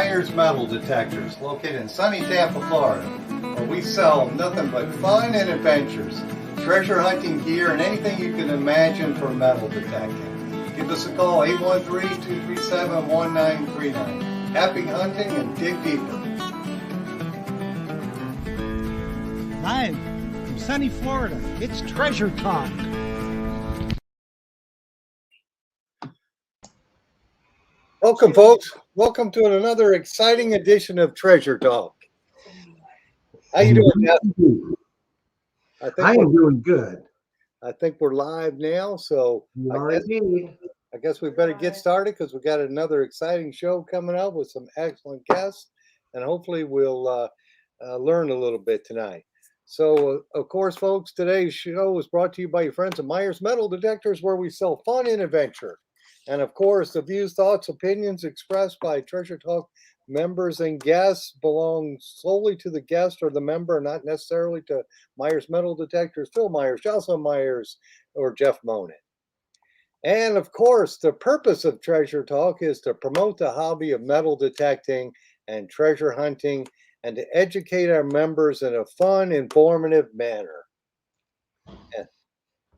Myers Metal Detectors, located in sunny Tampa, Florida, where we sell nothing but fun and adventures, treasure hunting gear, and anything you can imagine for metal detecting. Give us a call, 813-237-1939. Happy hunting and dig deeper. Live from sunny Florida, it's Treasure Talk. Welcome, folks. Welcome to another exciting edition of Treasure Talk. How you doing, Jeff? I am doing good. I think we're live now, so I guess we better get started because we got another exciting show coming up with some excellent guests, and hopefully we'll learn a little bit tonight. So, of course, folks, today's show is brought to you by your friends at Myers Metal Detectors, where we sell fun and adventure. And, of course, the views, thoughts, opinions expressed by Treasure Talk members and guests belong solely to the guest or the member, not necessarily to Myers Metal Detectors, Phil Myers, Jocelyn Myers, or Jeff Monin. And, of course, the purpose of Treasure Talk is to promote the hobby of metal detecting and treasure hunting and to educate our members in a fun, informative manner.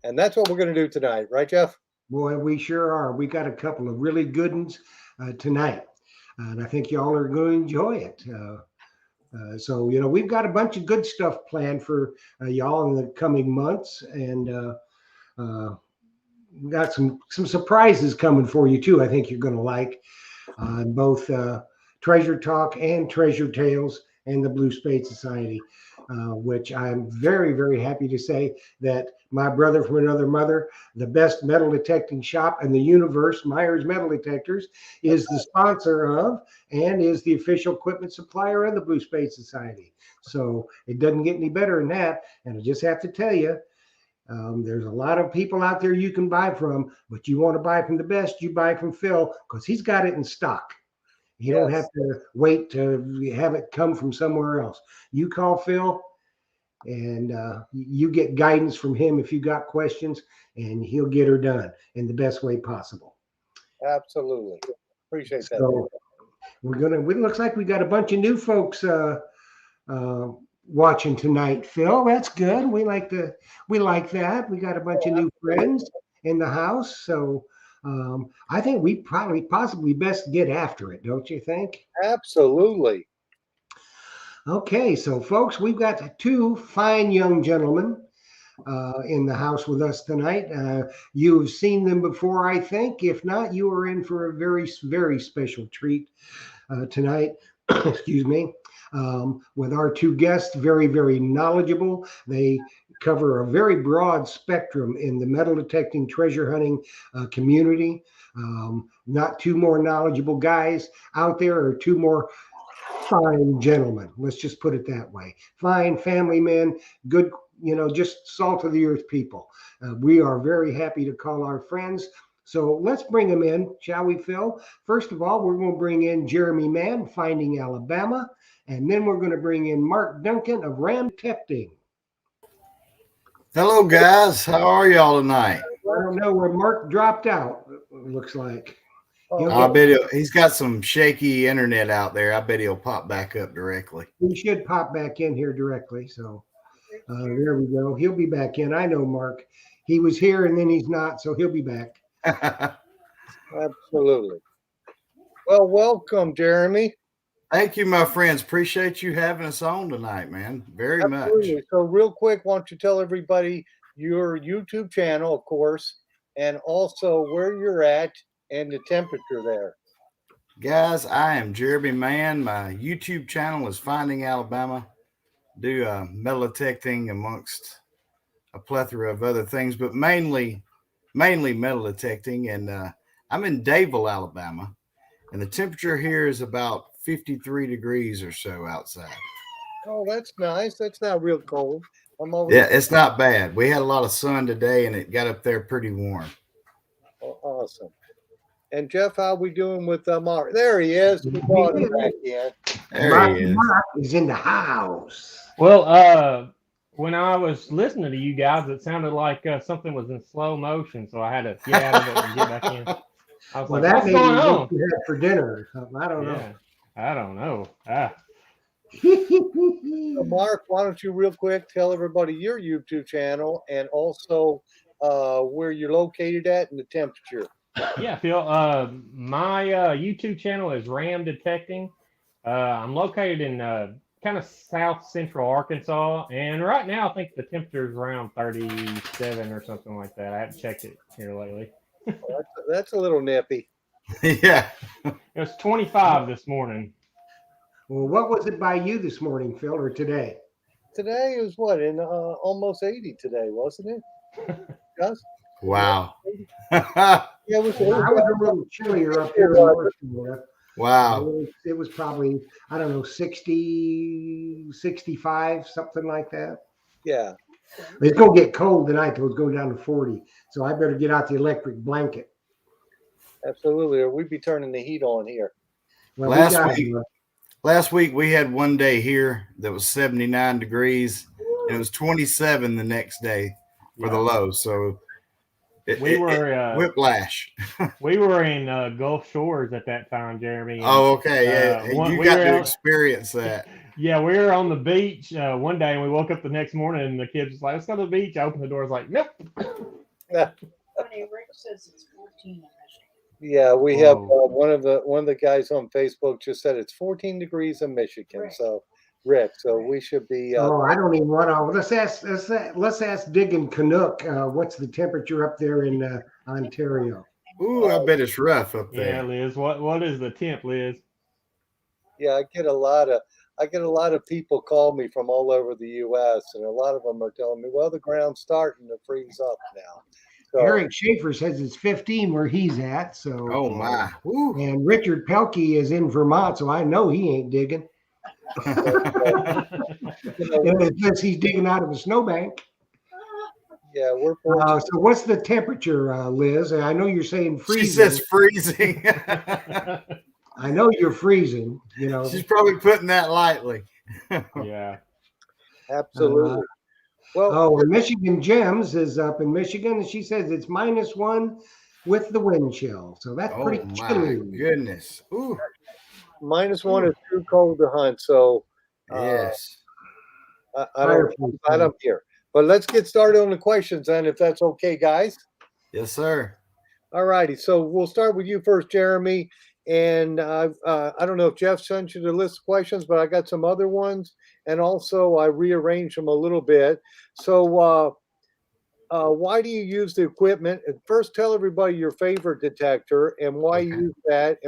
And that's what we're going to do tonight, right, Jeff? Boy, we sure are. We got a couple of really good ones tonight, and I think y'all are going to enjoy it. So, we've got a bunch of good stuff planned for y'all in the coming months, and we got some surprises coming for you, too. I think you're going to like both Treasure Talk and Treasure Tales and the Blue Spade Society, which I'm very, very happy to say that my brother from another mother, the best metal detecting shop in the universe, Myers Metal Detectors, is the sponsor of and is the official equipment supplier of the Blue Spade Society. So it doesn't get any better than that. And I just have to tell you, there's a lot of people out there you can buy from, but you want to buy from the best, you buy from Phil because he's got it in stock. You don't have to wait to have it come from somewhere else. You call Phil and you get guidance from him if you got questions, and he'll get her done in the best way possible. Absolutely. Appreciate that. So it looks like we got a bunch of new folks watching tonight, Phil. That's good. We like that. We got a bunch of new friends in the house. So I think we possibly best get after it, don't you think? Absolutely. Okay, so folks, we've got two fine young gentlemen in the house with us tonight. You've seen them before, I think. If not, you are in for a very, very special treat tonight. Excuse me. With our two guests, very, very knowledgeable. They cover a very broad spectrum in the metal detecting treasure hunting community. Not two more knowledgeable guys out there, or two more fine gentlemen. Let's just put it that way. Fine family men, good, just salt of the earth people. We are very happy to call our friends. So let's bring them in, shall we, Phil? First of all, we're going to bring in Jeremy Mann, Finding Alabama, and then we're going to bring in Mark Duncan of Ram Detecting. Hello, guys. How are y'all tonight? I don't know where Mark dropped out, it looks like. I bet he's got some shaky internet out there. I bet he'll pop back up directly. He should pop back in here directly. So there we go. He'll be back in. I know Mark. He was here and then he's not, so he'll be back. Absolutely. Well, welcome, Jeremy. Thank you, my friends. Appreciate you having us on tonight, man. Very much. So real quick, why don't you tell everybody your YouTube channel, of course, and also where you're at and the temperature there. Guys, I am Jeremy Mann. My YouTube channel is Finding Alabama. Do metal detecting amongst a plethora of other things, but mainly metal detecting. And I'm in Daville, Alabama, and the temperature here is about 53 degrees or so outside. Oh, that's nice. That's not real cold. Yeah, it's not bad. We had a lot of sun today, and it got up there pretty warm. Oh, awesome. And Jeff, how are we doing with Mark? There he is. We brought him back in. There he is. Mark is in the house. Well, when I was listening to you guys, it sounded like something was in slow motion, so I had to get out of it and get back in. I was like, what's going on? You had for dinner or something. I don't know. I don't know. So Mark, why don't you real quick tell everybody your YouTube channel and also where you're located at and the temperature. Yeah, Phil. My YouTube channel is Ram Detecting. I'm located in kind of south central Arkansas, and right now I think the temperature is around 37 or something like that. I haven't checked it here lately. That's a little nippy. Yeah. It was 25 this morning. Well, what was it by you this morning, Phil, or today? Today is what, in almost 80 today, wasn't it? Gus? Wow. Yeah, it was. I was a little chillier up here in North Florida. Wow. It was probably, I don't know, 60, 65, something like that. Yeah. It's going to get cold tonight, though. It's going down to 40. So I better get out the electric blanket. Absolutely. Or we'd be turning the heat on here. Well, Last week we had one day here that was 79 degrees, and it was 27 the next day for the low. So we were whiplash. We were in Gulf Shores at that time, Jeremy. And, oh, okay. Yeah, you got to experience that. Yeah, we were on the beach one day, and we woke up the next morning, and the kids was like, "Let's go to the beach." I opened the door. I was like, "Nope." Funny, Rick says it's 14 in Michigan. Yeah, we have one of the guys on Facebook just said it's 14 degrees in Michigan. Rick. So, Rick, so we should be. I don't even want to. Let's ask Diggin Canuck. What's the temperature up there in Ontario? Ooh, I bet it's rough up there. Yeah, Liz. What is the temp, Liz? Yeah, I get a lot of people call me from all over the U.S. and a lot of them are telling me, well, the ground's starting to freeze up now. So, Eric Schaefer says it's 15 where he's at. So, oh my! Ooh. And Richard Pelkey is in Vermont, so I know he ain't digging. Unless he's digging out of a snowbank. Yeah, we're. So, what's the temperature, Liz? I know you're saying freezing. She says freezing. I know you're freezing. You know, she's probably putting that lightly. Yeah, absolutely. Well, Michigan Gems is up in Michigan, and she says it's -1 with the wind chill. So that's pretty chilly. Oh, my goodness. Ooh. -1 is too cold to hunt. So, yes. I'm here. But let's get started on the questions then, if that's okay, guys. Yes, sir. All righty. So we'll start with you first, Jeremy. And I don't know if Jeff sent you the list of questions, but I got some other ones. And also I rearranged them a little bit. So why do you use the equipment? And first, tell everybody your favorite detector and why you use that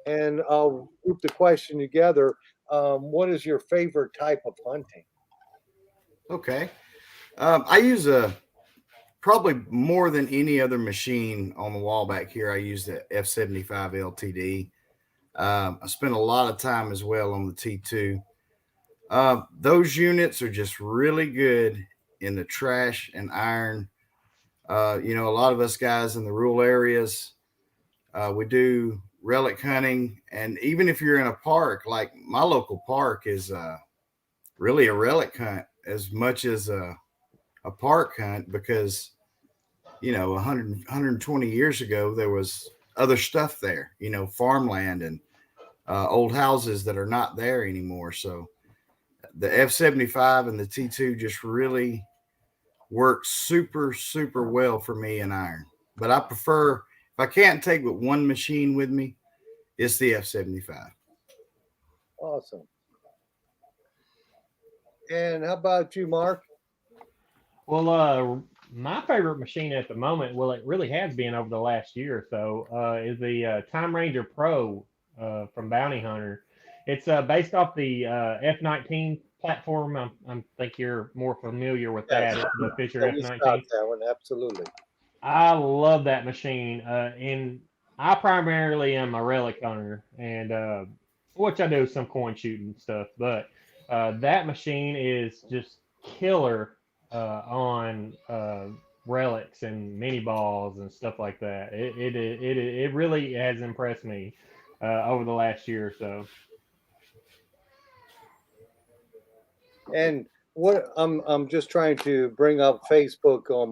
and I'll group the question together. What is your favorite type of hunting? Okay. I use probably more than any other machine on the wall back here. I use the F75 LTD. I spent a lot of time as well on the T2. Those units are just really good in the trash and iron. A lot of us guys in the rural areas, we do relic hunting. And even if you're in a park, like my local park is really a relic hunt as much as a park hunt, because 120 years ago there was other stuff there, farmland and old houses that are not there anymore. So the F75 and the T2 just really work super, super well for me in iron. But I prefer, if I can't take but one machine with me, it's the F75. Awesome. And how about you, Mark? Well, my favorite machine at the moment, well, it really has been over the last year or so, is the Time Ranger Pro from Bounty Hunter. It's based off the F19 platform. I think you're more familiar with that. It's the Fisher F19. That one, absolutely. I love that machine, and I primarily am a relic hunter, and which I do some coin shooting stuff. But that machine is just killer on relics and mini balls and stuff like that. It really has impressed me over the last year or so. And what I'm just trying to bring up Facebook on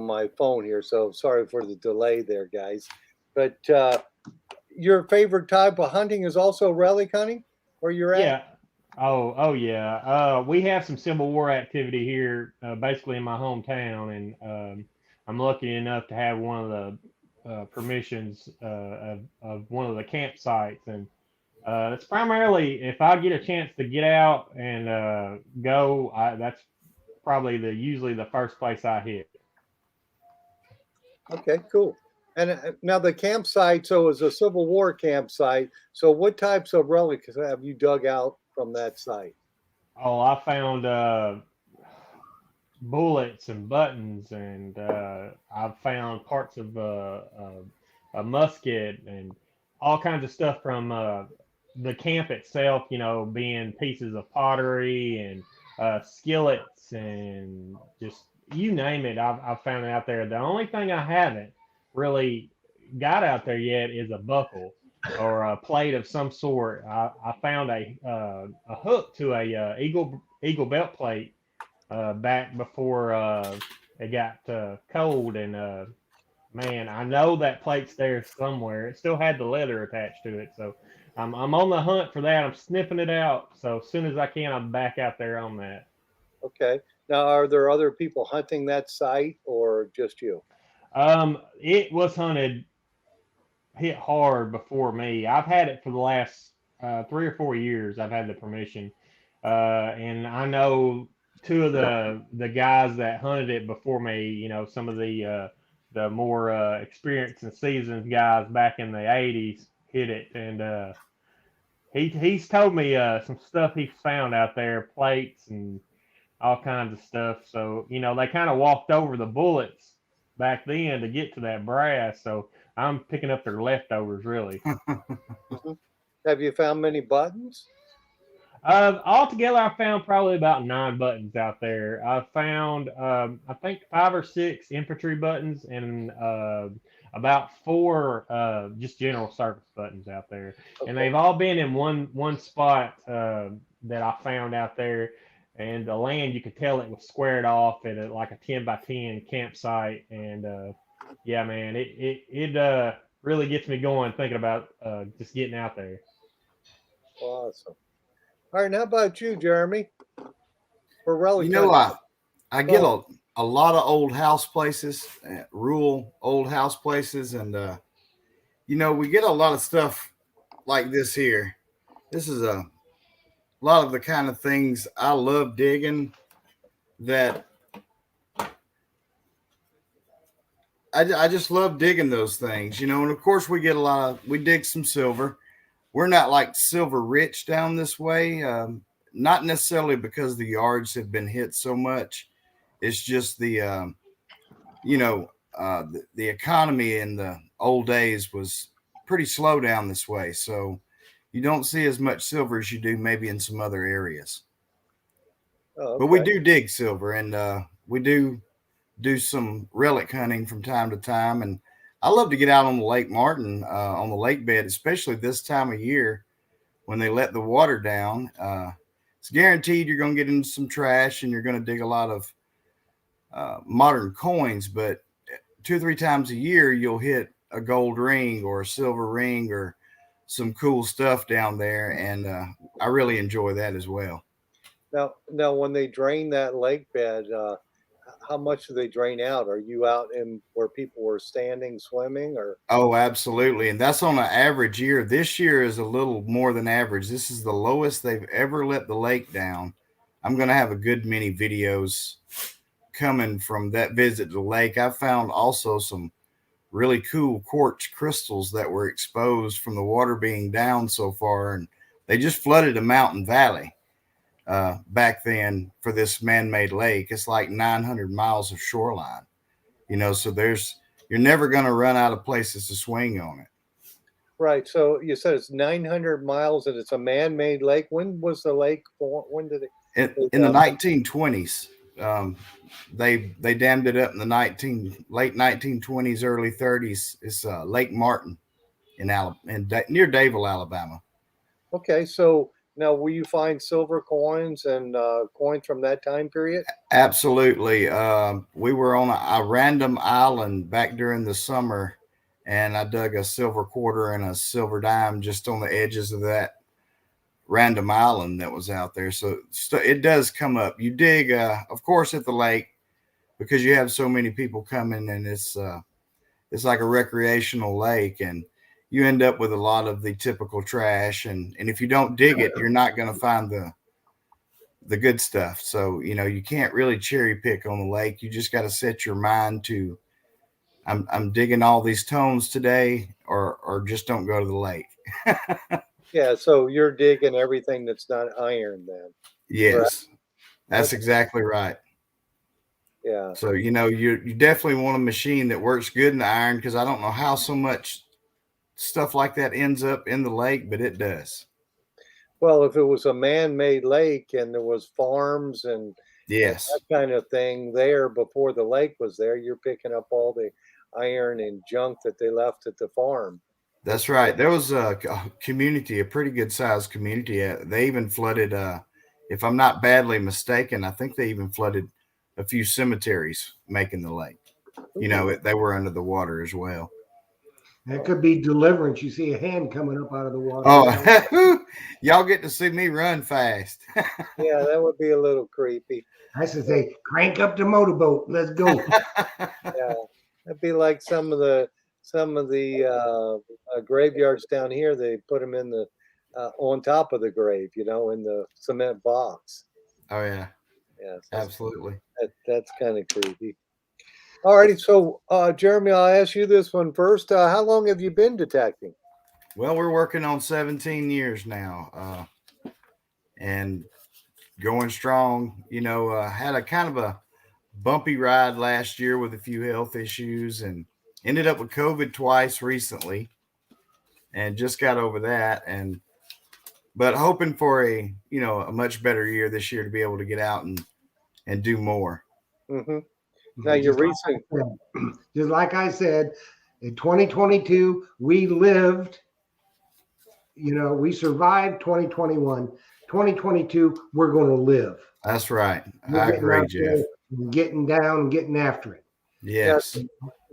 my phone here, so sorry for the delay there, guys. But your favorite type of hunting is also relic hunting where you're at? Yeah. Oh yeah. We have some Civil War activity here, basically in my hometown, and I'm lucky enough to have one of the permissions of one of the campsites, and it's primarily if I get a chance to get out and go, that's probably usually the first place I hit. Okay, cool. And now the campsite, so it's a Civil War campsite. So what types of relics have you dug out from that site? Oh, I found bullets and buttons, and I've found parts of a musket and all kinds of stuff from the camp itself. You know, being pieces of pottery and skillets and just you name it. I've found it out there. The only thing I haven't really got out there yet is a buckle or a plate of some sort. I found a hook to a eagle belt plate back before it got cold. And man, I know that plate's there somewhere. It still had the leather attached to it. So I'm on the hunt for that. I'm sniffing it out. So as soon as I can, I'm back out there on that. Okay. Now, are there other people hunting that site or just you? It was hit hard before me. I've had it for the last 3 or 4 years. I've had the permission, and I know two of the guys that hunted it before me. You know, some of the more experienced and seasoned guys back in the '80s hit it, and he's told me some stuff he's found out there, plates and all kinds of stuff. So you know, they kind of walked over the bullets back then to get to that brass. So I'm picking up their leftovers, really. Mhm. Have you found many buttons? Altogether, I found probably about 9 buttons out there. I found, I think, 5 or 6 infantry buttons and about 4 just general service buttons out there. Okay. And they've all been in one spot that I found out there. And the land, you could tell it was squared off at like a 10 by 10 campsite. And yeah, man, it really gets me going thinking about just getting out there. Awesome. All right. Now, how about you, Jeremy? For relic You know, hunting? I get a lot of old house places, rural old house places, and you know, we get a lot of stuff like this here. This is a lot of the kind of things I love digging that I just love digging those things, you know. And of course, we dig some silver. We're not like silver rich down this way, not necessarily because the yards have been hit so much. It's just the the economy in the old days was pretty slow down this way, so you don't see as much silver as you do maybe in some other areas. Oh, okay. But we do dig silver, and we do some relic hunting from time to time. And I love to get out on the Lake Martin, on the lake bed, especially this time of year when they let the water down. It's guaranteed you're going to get into some trash and you're going to dig a lot of modern coins, but 2 or 3 times a year you'll hit a gold ring or a silver ring or some cool stuff down there, and I really enjoy that as well. Now, when they drain that lake bed, how much do they drain out? Are you out in where people were standing, swimming, or? Oh, absolutely. And that's on an average year. This year is a little more than average. This is the lowest they've ever let the lake down. I'm going to have a good many videos coming from that visit to the lake. I found also some really cool quartz crystals that were exposed from the water being down so far. And they just flooded a mountain valley back then for this man-made lake. It's like 900 miles of shoreline, you know, so you're never going to run out of places to swing on it. Right. So you said it's 900 miles and it's a man-made lake. When was the lake formed? When did it? In the 1920s, they dammed it up in the late 1920s, early 30s. It's Lake Martin near Davil, Alabama. Okay. So now, will you find silver coins and coins from that time period? Absolutely. We were on a random island back during the summer, and I dug a silver quarter and a silver dime just on the edges of that random island that was out there. So it does come up. You dig, of course, at the lake because you have so many people coming, and it's like a recreational lake, and you end up with a lot of the typical trash. And if you don't dig it, you're not going to find the good stuff. So, you can't really cherry pick on the lake. You just got to set your mind to, I'm digging all these tones today, or just don't go to the lake. Yeah, so you're digging everything that's not iron then. Yes, correct? that's exactly right. Yeah. So, you definitely want a machine that works good in the iron, because I don't know how so much stuff like that ends up in the lake, but it does. Well, if it was a man-made lake and there was farms and Yes, that kind of thing there before the lake was there, you're picking up all the iron and junk that they left at the farm. that's right. There was a community, a pretty good sized community. They even flooded, if I'm not badly mistaken, I think they even flooded a few cemeteries making the lake. They were under the water as well. That could be deliverance. You see a hand coming up out of the water. Oh, y'all get to see me run fast. Yeah, that would be a little creepy. I should say, crank up the motorboat. Let's go. Yeah, that'd be like some of the graveyards down here. They put them in the on top of the grave, in the cement box. Oh yeah, Yeah, absolutely. That's kind of creepy. All righty, so Jeremy, I'll ask you this one first. How long have you been detecting? Well, we're working on 17 years now, and going strong. Had a kind of a bumpy ride last year with a few health issues, and ended up with COVID twice recently, and just got over that. But hoping for a much better year this year to be able to get out and do more. Mm-hmm. Now you're recent. Just like I said, in 2022, we lived. We survived 2021. 2022, we're going to live. That's right. I agree, Jeff. Getting down and getting after it. Yes.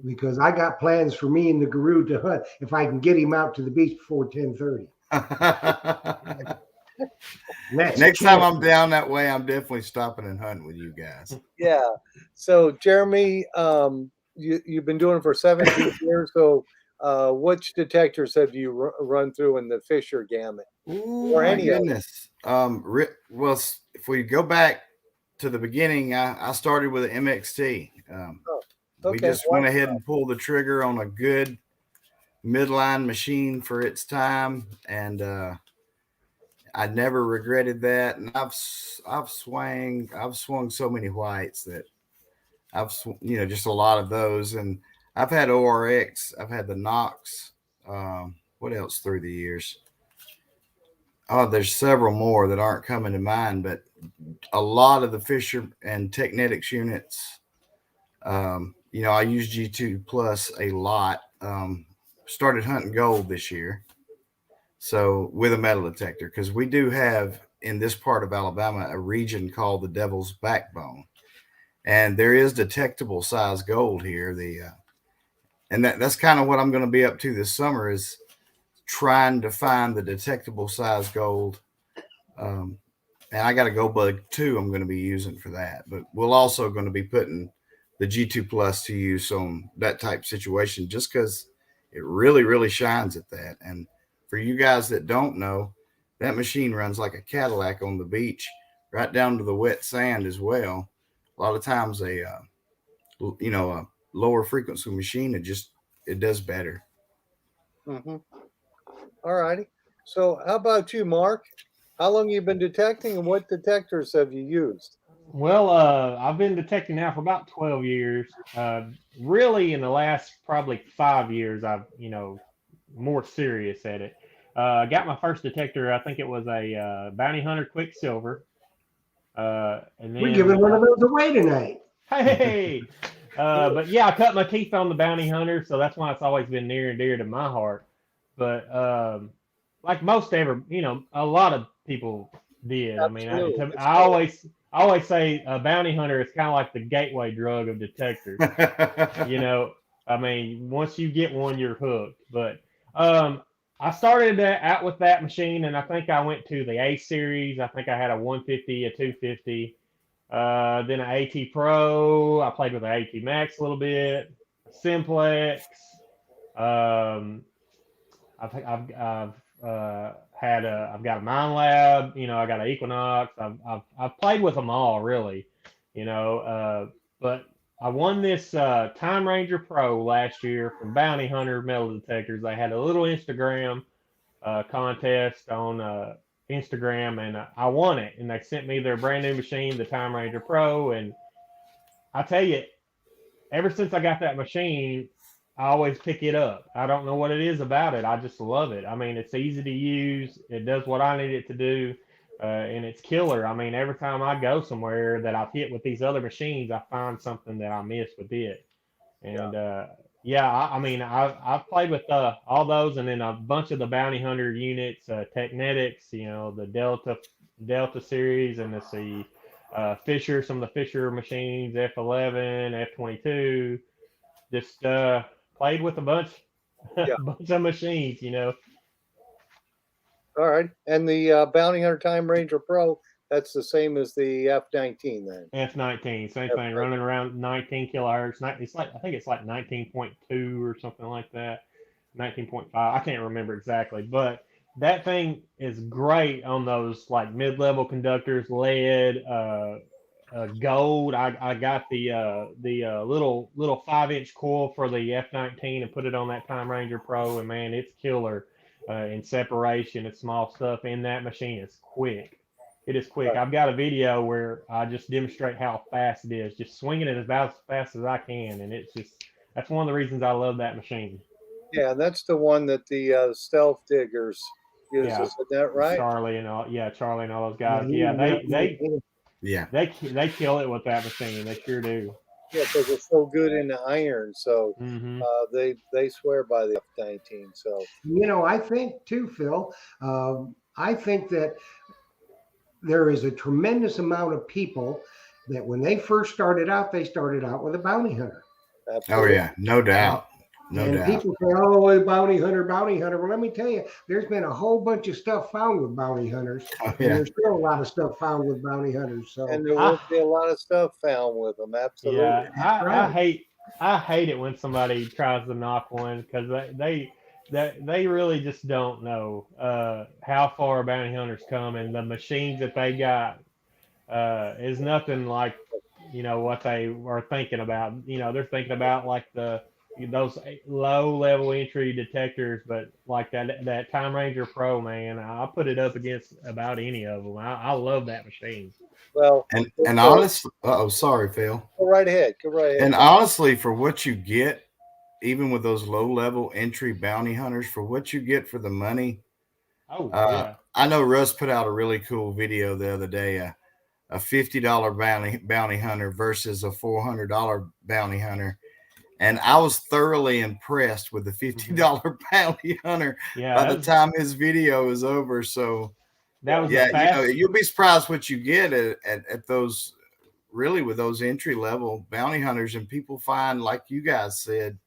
Because I got plans for me and the guru to hunt if I can get him out to the beach before 10:30. Next time I'm down that way, I'm definitely stopping and hunting with you guys. Yeah. So Jeremy, you've been doing it for 17 years. So which detectors have you run through in the Fisher gamut? Ooh, or any goodness. Well, if we go back to the beginning, I started with an MXT. We just went ahead and pulled the trigger on a good midline machine for its time, and I never regretted that. And I've swung so many whites that just a lot of those. And I've had ORX, I've had the Knox. What else through the years? Oh, there's several more that aren't coming to mind, but a lot of the Fisher and Technetics units. I use G2 Plus a lot. Started hunting gold this year. So with a metal detector, because we do have in this part of Alabama a region called the Devil's Backbone, and there is detectable size gold here. And that's kind of what I'm going to be up to this summer, is trying to find the detectable size gold. And I got a Gold Bug 2 I'm going to be using for that, but we're also going to be putting the G2 Plus to use on that type situation, just because it really, really shines at that. And for you guys that don't know, that machine runs like a Cadillac on the beach, right down to the wet sand as well. A lot of times a lower frequency machine, it does better. Mm-hmm. All righty. So how about you, Mark? How long have you been detecting, and what detectors have you used? Well, I've been detecting now for about 12 years. Really, in the last probably 5 years, I've more serious at it. I got my first detector. I think it was a Bounty Hunter Quicksilver. And then, we're giving one of those away tonight. Hey, but yeah, I cut my teeth on the Bounty Hunter, so that's why it's always been near and dear to my heart. But like most a lot of people did. Absolutely. I mean, I always say a Bounty Hunter is kind of like the gateway drug of detectors. I mean, once you get one, you're hooked. But I started out with that machine, and I think I went to the A series. I think I had a 150, a 250, then an AT Pro. I played with an AT Max a little bit, Simplex. Um, I think I've got a Mind Lab. You know, I got an Equinox. I've played with them all really. You know, but I won this Time Ranger Pro last year from Bounty Hunter Metal Detectors. They had a little Instagram contest on Instagram, and I won it. And they sent me their brand new machine, the Time Ranger Pro. And I tell you, ever since I got that machine, I always pick it up. I don't know what it is about it. I just love it. I mean, it's easy to use. It does what I need it to do, and it's killer. I mean, every time I go somewhere that I've hit with these other machines, I find something that I missed with it. And yeah, I mean, I've played with all those, and then a bunch of the Bounty Hunter units, Technetics, you know, the Delta series, and let's see, Fisher, some of the Fisher machines, F11, F22. Just played with a bunch, Yeah. bunch of machines, you know. All right. And the Bounty Hunter Time Ranger Pro, that's the same as the F19 then. F19, same F19. thing, running around 19 kilohertz. It's like, I think it's like 19.2 or something like that. 19.5. I can't remember exactly, but that thing is great on those like mid-level conductors, lead, gold. I got the little 5-inch coil for the F19 and put it on that Time Ranger Pro, and man, it's killer in separation and small stuff. And that machine is quick. It is quick. I've got a video where I just demonstrate how fast it is, just swinging it about as fast as I can, and it's just that's one of the reasons I love that machine. Yeah, that's the one that the Stealth Diggers uses. Yeah. Is that right? Charlie and all those guys. Yeah, they kill it with that machine. They sure do. Yeah, because it's so good in the iron. So Mm-hmm. they swear by the F19. So You know, I think too, Phil. I think that there is a tremendous amount of people that when they first started out, they started out with a bounty hunter. absolutely. Oh yeah, no doubt. No and doubt. people say, "Oh, bounty hunter, bounty hunter." Well, let me tell you, there's been a whole bunch of stuff found with bounty hunters, Oh, and yeah. there's still a lot of stuff found with bounty hunters. So, And there will be a lot of stuff found with them. Absolutely. Yeah, right. I hate it when somebody tries to knock one because they really just don't know how far bounty hunters come, and the machines that they got is nothing like what they are thinking about. They're thinking about like those low level entry detectors, but like that Time Ranger Pro, man, I put it up against about any of them. I love that machine. Well, And honestly, sorry, Phil. go right ahead. Go right ahead. And honestly, for what you get, even with those low level entry bounty hunters, for what you get for the money. Oh yeah. I know Russ put out a really cool video the other day, a $50 bounty hunter versus a $400 bounty hunter. And I was thoroughly impressed with the $50 bounty hunter by the time his video is over. So that was you'll be surprised what you get at those, really, with those entry level bounty hunters, and people find, like you guys said,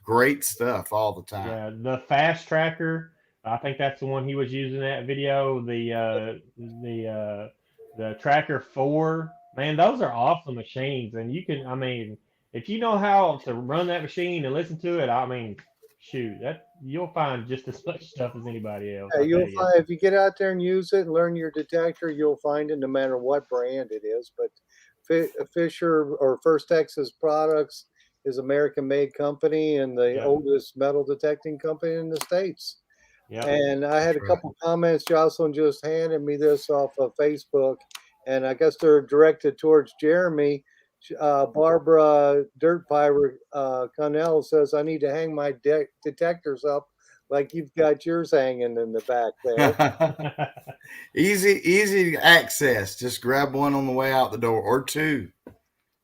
great stuff all the time. Yeah, the fast tracker. I think that's the one he was using in that video. The Tracker 4. Man, those are awesome machines, and you can. I mean, if you know how to run that machine and listen to it, I mean, shoot, you'll find just as much stuff as anybody else. Yeah, you'll find if you get out there and use it and learn your detector, you'll find it no matter what brand it is. But Fisher or First Texas Products is American-made company and the oldest metal detecting company in the States. Yep. And I had a couple comments. Jocelyn just handed me this off of Facebook, and I guess they're directed towards Jeremy. Barbara Dirt Pirate Connell says, I need to hang my detectors up like you've got yours hanging in the back there. Easy access. Just grab one on the way out the door, or two.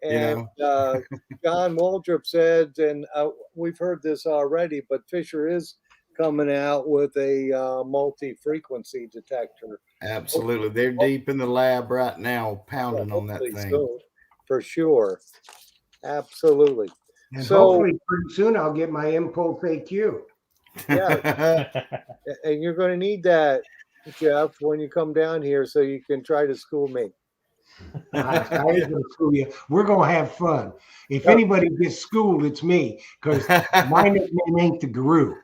And John Waldrop said, and we've heard this already, but Fisher is coming out with a multi-frequency detector. Absolutely. They're deep in the lab right now, pounding on that thing. So, for sure. Absolutely. And So- hopefully pretty soon I'll get my Impulse AQ. And you're going to need that, Jeff, when you come down here, so you can try to school me. I ain't gonna school you. We're gonna have fun. If Yep. anybody gets schooled, it's me, because my nickname ain't the Guru.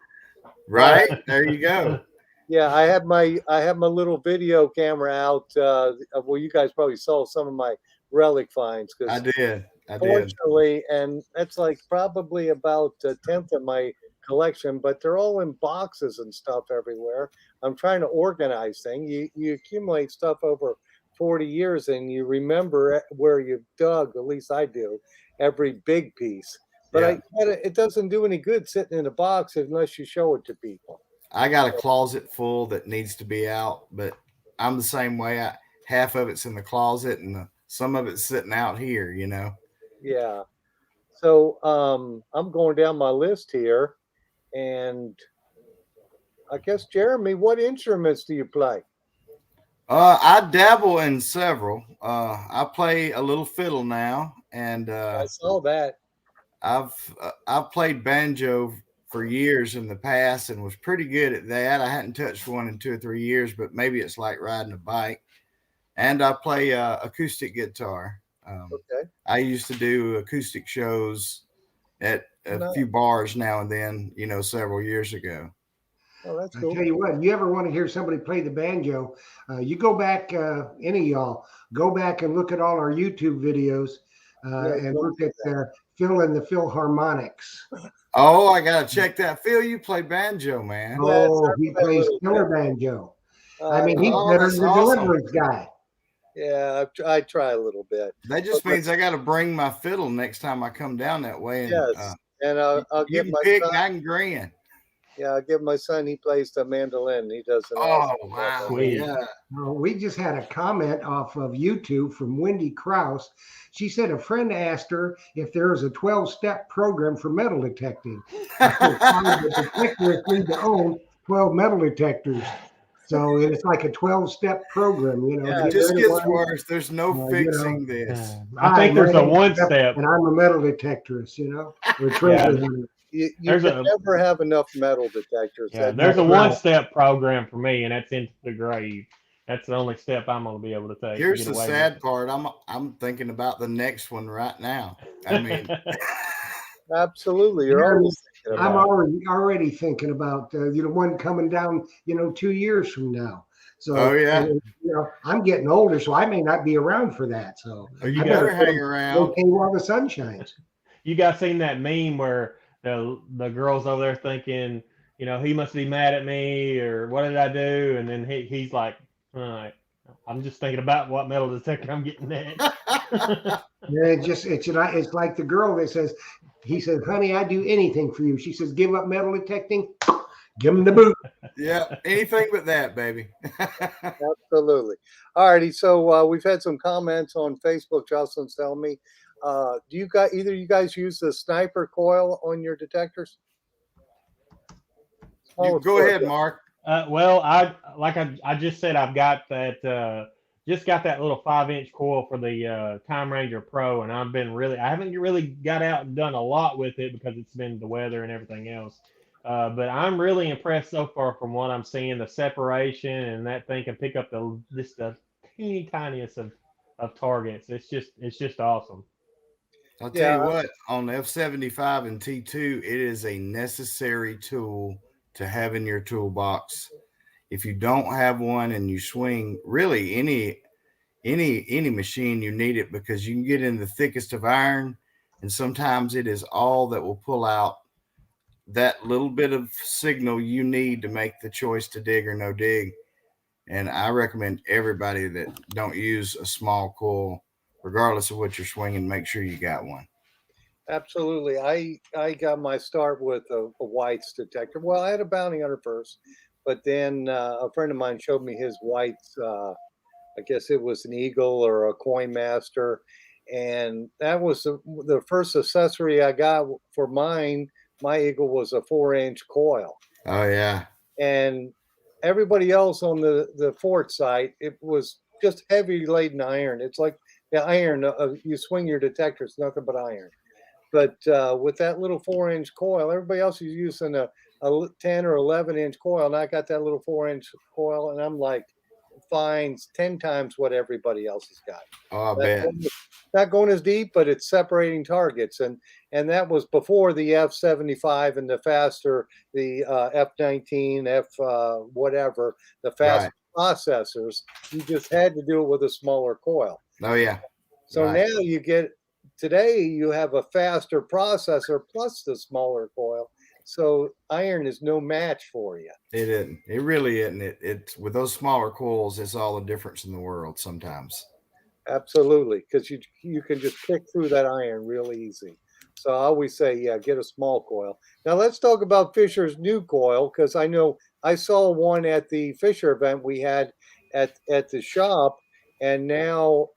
Right there, you go. Yeah, I have my little video camera out. Well, you guys probably saw some of my relic finds I because did. fortunately, and that's like probably about a tenth of my collection, but they're all in boxes and stuff everywhere. I'm trying to organize things. You accumulate stuff over 40 years and you remember where you dug, at least I do, every big piece. But it doesn't do any good sitting in a box unless you show it to people. I got a closet full that needs to be out, but I'm the same way. Half of it's in the closet and some of it's sitting out here, you know. Yeah. So I'm going down my list here, and I guess, Jeremy, what instruments do you play? I dabble in several. I play a little fiddle now, and I saw that. I've played banjo for years in the past and was pretty good at that. I hadn't touched one in 2 or 3 years, but maybe it's like riding a bike. And I play acoustic guitar. Okay. I used to do acoustic shows at a few bars now and then, you know, several years ago. Oh, that's I cool. tell you what, you ever want to hear somebody play the banjo? You go back, any of y'all, go back and look at all our YouTube videos and look at Phil and the Philharmonics. Oh, I gotta check that. Phil, you play banjo, man. Oh, he plays killer banjo. I mean, he's better than the Deliverance guy. Yeah, I try a little bit. That just means I got to bring my fiddle next time I come down that way. And, yes, and I'll you get can my pick son. and I can grin. Yeah, I'll give my son. He plays the mandolin. He does an Oh, awesome wow. job. Sweet. Yeah. We just had a comment off of YouTube from Wendy Krause. She said a friend asked her if there was a 12-step program for metal detecting. The detectors need to own 12 metal detectors. So it's like a 12-step program, you know. Yeah, It just gets worse. There's no fixing you know, this. I think there's a one step. And I'm a metal detectorist, you know. Or treasure hunter. You can never have enough metal detectors. Yeah, there's a one-step program for me, and that's into the grave. That's the only step I'm going to be able to take. Here's the sad part. I'm thinking about the next one right now. I mean, absolutely. You're always thinking I'm about already thinking about one coming down 2 years from now. So I'm getting older, so I may not be around for that. So you better hang around. Okay, while the sun shines. You guys seen that meme where the girl's over there thinking, he must be mad at me, or what did I do? And then he's like, all right, I'm just thinking about what metal detector I'm getting next. Yeah, it's like the girl that says, he says, honey, I'd do anything for you. She says, give up metal detecting, give him the boot. Yeah, anything but that, baby. Absolutely. All righty. So we've had some comments on Facebook. Jocelyn's telling me, do either you guys use the sniper coil on your detectors? Go ahead, Mark. Well, I just said, I've got that. Just got that little 5-inch coil for the Time Ranger Pro, and I haven't really got out and done a lot with it because it's been the weather and everything else. But I'm really impressed so far from what I'm seeing. The separation, and that thing can pick up the teeny tiniest of targets. It's just awesome. I'll tell you what, on the F75 and T2, it is a necessary tool to have in your toolbox. If you don't have one and you swing really any machine, you need it, because you can get in the thickest of iron, and sometimes it is all that will pull out that little bit of signal you need to make the choice to dig or no dig. And I recommend everybody that don't use a small coil, regardless of what you're swinging, make sure you got one. Absolutely. I got my start with a White's detector. Well, I had a bounty hunter first, but then a friend of mine showed me his White's. I guess it was an Eagle or a Coin Master, and that was the first accessory I got for mine. My Eagle was a 4-inch coil. Oh yeah. And everybody else on the Fort site, it was just heavy laden iron. It's like the iron. You swing your detector, it's nothing but iron. But with that little 4-inch coil, everybody else is using a 10 or 11-inch coil, and I got that little 4-inch coil, and I'm like, finds 10 times what everybody else has got. Oh, I bet. Not going as deep, but it's separating targets, and that was before the F75 and the faster, the F19, whatever, the fast processors. You just had to do it with a smaller coil. Oh yeah. So now today you have a faster processor plus the smaller coil. So iron is no match for you. It isn't. It really isn't. It's with those smaller coils, it's all the difference in the world sometimes. Absolutely, because you can just pick through that iron real easy. So I always say, yeah, get a small coil. Now let's talk about Fisher's new coil, because I know I saw one at the Fisher event we had at the shop, and now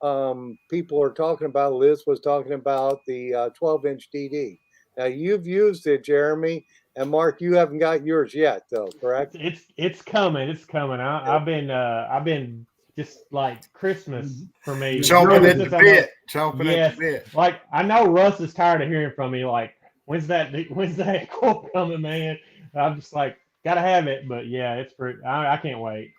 people are talking about. Liz was talking about the 12-inch DD. Now you've used it, Jeremy, and Mark. You haven't got yours yet, though, correct? It's coming. It's coming. I've been just like Christmas for me. Chomping at the bit. Chomping Yes. at the bit. Like I know Russ is tired of hearing from me. Like when's that quote coming, man? I'm just like gotta have it. But yeah, it's pretty. I can't wait.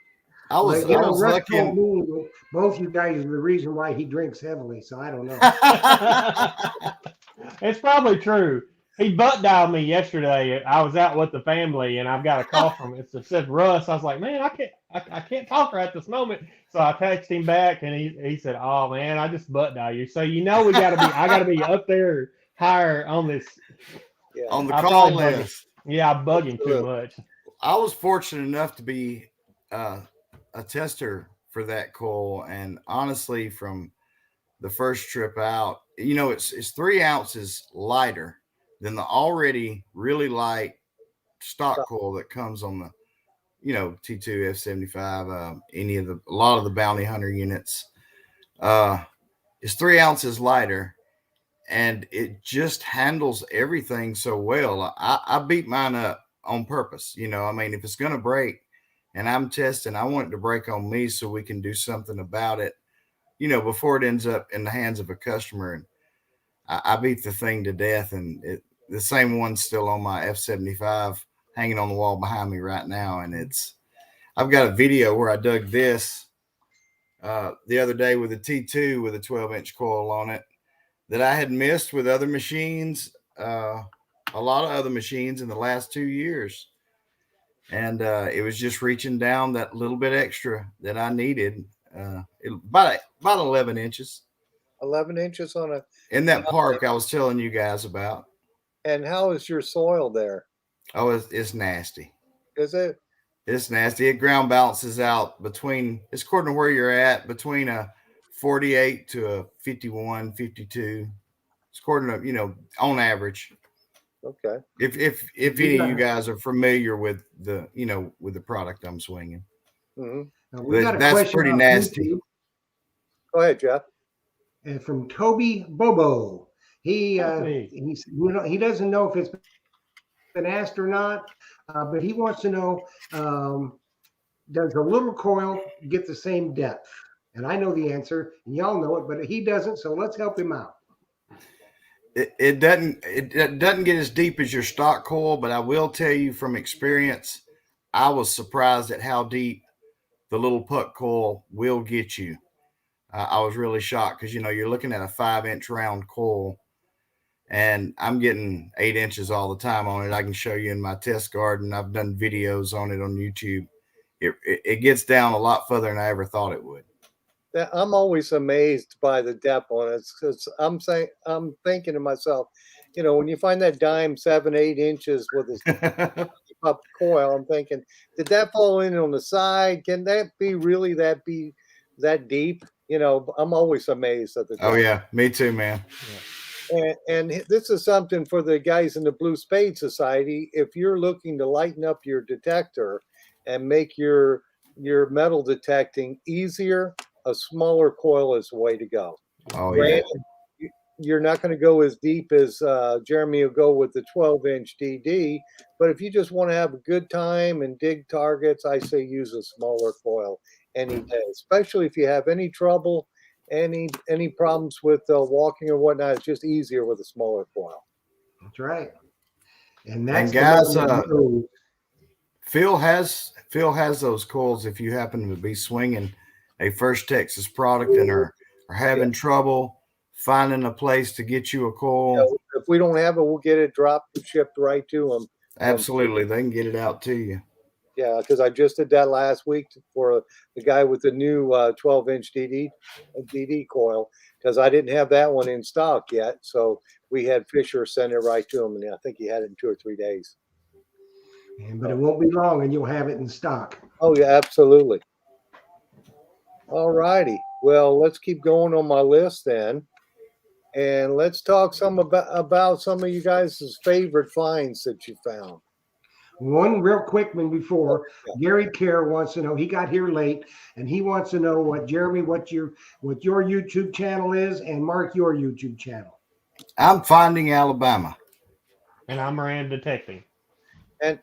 I was Russ lucky. told me both you guys are the reason why he drinks heavily, so I don't know. It's probably true. He butt dialed me yesterday. I was out with the family, and I've got a call from it. It said Russ. I was like, man, I can't talk right at this moment. So I texted him back, and he said, oh man, I just butt dialed you. So I gotta be up there higher on this. Yeah. On the call list. Yeah, I bug him too much. I was fortunate enough to be a tester for that coil, and honestly, from the first trip out, it's 3 ounces lighter than the already really light stock coil that comes on the T2 F75, a lot of the bounty hunter units. It's 3 ounces lighter, and it just handles everything so well. I beat mine up on purpose. If it's going to break and I'm testing, I want it to break on me so we can do something about it, before it ends up in the hands of a customer. And I beat the thing to death, and the same one's still on my F75 hanging on the wall behind me right now. And I've got a video where I dug this the other day with a T2 with a 12-inch coil on it that I had missed with other machines, a lot of other machines in the last 2 years. And it was just reaching down that little bit extra that I needed, about 11 inches. 11 inches on in that park I was telling you guys about. And how is your soil there? Oh, it's nasty. Is it? It's nasty. It ground balances out it's according to where you're at, between a 48 to a 51, 52. It's according to, on average. Okay. If any of you guys are familiar with the, with the product I'm swinging. Mm-hmm. That's pretty nasty. YouTube. Go ahead, Jeff. And from Toby Bobo, he doesn't know if it's been asked or not, but he wants to know, does a little coil get the same depth? And I know the answer, and y'all know it, but he doesn't. So let's help him out. It doesn't get as deep as your stock coil, but I will tell you from experience, I was surprised at how deep the little puck coil will get you. I was really shocked because, you're looking at a 5-inch round coil, and I'm getting 8 inches all the time on it. I can show you in my test garden. I've done videos on it on YouTube. It gets down a lot further than I ever thought it would. I'm always amazed by the depth on it, because I'm thinking to myself, when you find that dime 7-8 inches with a up coil, I'm thinking, did that fall in on the side? Can that be really that deep? I'm always amazed at the depth. Oh yeah, me too, man. Yeah. And this is something for the guys in the Blue Spade Society. If you're looking to lighten up your detector and make your metal detecting easier, a smaller coil is the way to go. Oh yeah. You're not going to go as deep as Jeremy will go with the 12-inch DD, but if you just want to have a good time and dig targets, I say use a smaller coil any day, especially if you have any trouble any problems with walking or whatnot. It's just easier with a smaller coil. That's right. And that's And guys, the one that moves. Phil has those coils if you happen to be swinging a First Texas product and are having trouble finding a place to get you a coil. Yeah, if we don't have it, we'll get it dropped and shipped right to them. Absolutely, they can get it out to you. Yeah, because I just did that last week for the guy with the new 12-inch DD coil, because I didn't have that one in stock yet. So we had Fisher send it right to him, and I think he had it in 2 or 3 days. But it won't be long, and you'll have it in stock. Oh yeah, absolutely. All righty. Well, let's keep going on my list then, and let's talk some about some of you guys' favorite finds that you found. One real quick one before Gary Kerr wants to know. He got here late, and he wants to know what your YouTube channel is, and Mark, your YouTube channel. I'm Finding Alabama, and I'm Rand Detecting.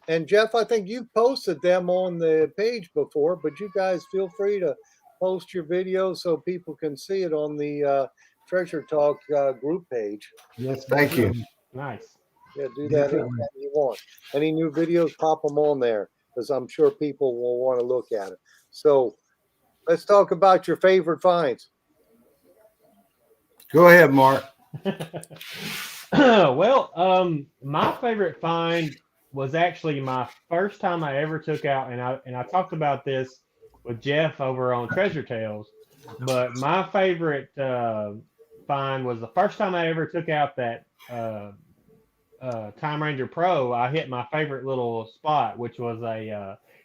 And Jeff, I think you posted them on the page before, but you guys feel free to post your videos so people can see it on the Treasure Talk group page. Yes, thank you. Nice. Yeah, do that anytime you want. Any new videos, pop them on there, because I'm sure people will want to look at it. So let's talk about your favorite finds. Go ahead, Mark. Well, my favorite find was actually my first time I ever took out, and I talked about this with Jeff over on Treasure Tales, but my favorite find was the first time I ever took out that Time Ranger Pro. I hit my favorite little spot, which was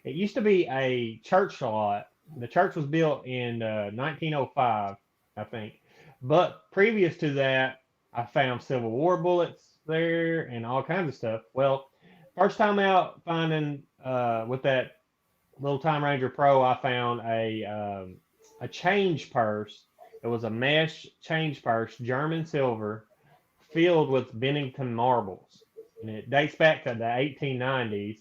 it used to be a church lot. The church was built in 1905, I think. But previous to that, I found Civil War bullets there and all kinds of stuff. Well, first time out finding with that little Time Ranger Pro, I found a change purse. It was a mesh change purse, German silver, filled with Bennington marbles, and it dates back to the 1890s.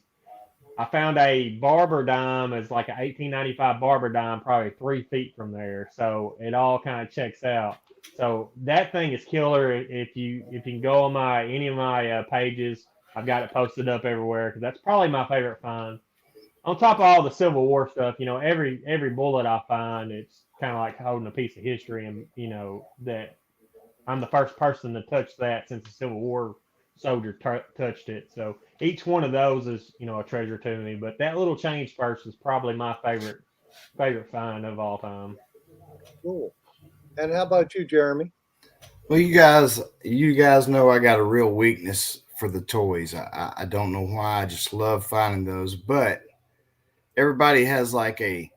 I found a barber dime as like an 1895 barber dime, probably 3 feet from there. So it all kind of checks out. So that thing is killer. If you can go on any of my pages, I've got it posted up everywhere because that's probably my favorite find. On top of all the Civil War stuff, every bullet I find, it's kind of like holding a piece of history, and that I'm the first person to touch that since the Civil War soldier touched it. So each one of those is, a treasure to me. But that little change purse is probably my favorite find of all time. Cool. And how about you, Jeremy? Well, you guys know I got a real weakness for the toys. I don't know why. I just love finding those. But everybody has like a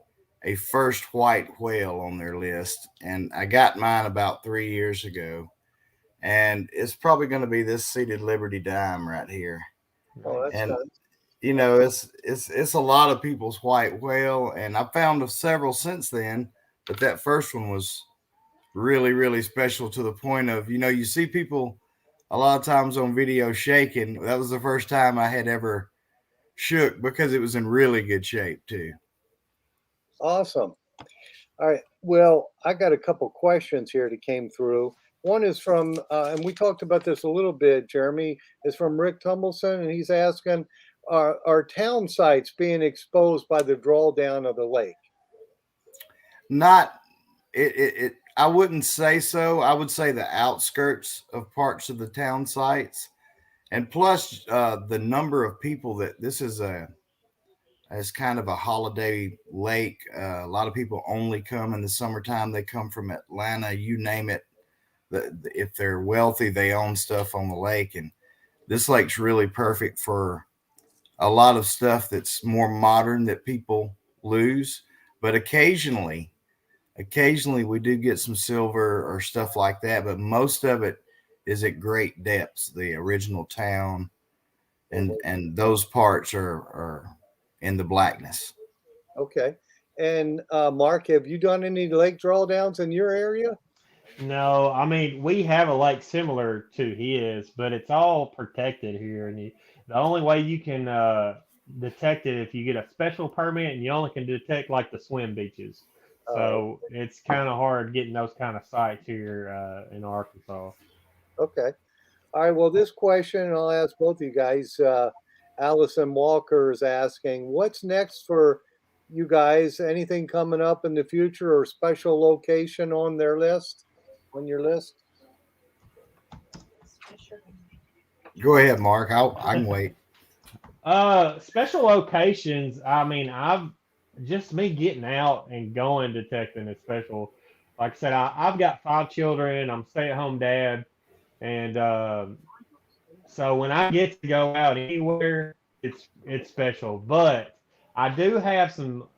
first white whale on their list, and I got mine about 3 years ago, and it's probably going to be this Seated Liberty dime right here. Oh, that's and nice. It's a lot of people's white whale, and I found several since then, but that first one was really, really special to the point of, you see people a lot of times on video shaking. That was the first time I had ever shook because it was in really good shape too. Awesome. All right. Well, I got a couple questions here that came through. One is from, and we talked about this a little bit, Jeremy, is from Rick Tumbleson, and he's asking, are town sites being exposed by the drawdown of the lake? Not it. I wouldn't say so. I would say the outskirts of parts of the town sites, and plus the number of people that this is as kind of a holiday lake. A lot of people only come in the summertime. They come from Atlanta, you name it. If they're wealthy, they own stuff on the lake, and this lake's really perfect for a lot of stuff that's more modern that people lose. But occasionally we do get some silver or stuff like that, but most of it is at great depths. The original town and those parts are in the blackness. Okay. And Mark, have you done any lake drawdowns in your area? No, I mean, we have a lake similar to his, but it's all protected here. And the only way you can detect it if you get a special permit, and you only can detect like the swim beaches. So it's kind of hard getting those kind of sites here in Arkansas. Okay. All right. Well, this question, and I'll ask both of you guys. Allison Walker is asking, what's next for you guys? Anything coming up in the future or special location on their list? On your list? Go ahead, Mark. I can wait. Special locations. I mean, I've just me getting out and going detecting is special. Like I said, I've got 5 children. I'm a stay-at-home dad, and so when I get to go out anywhere, it's special. But I do have some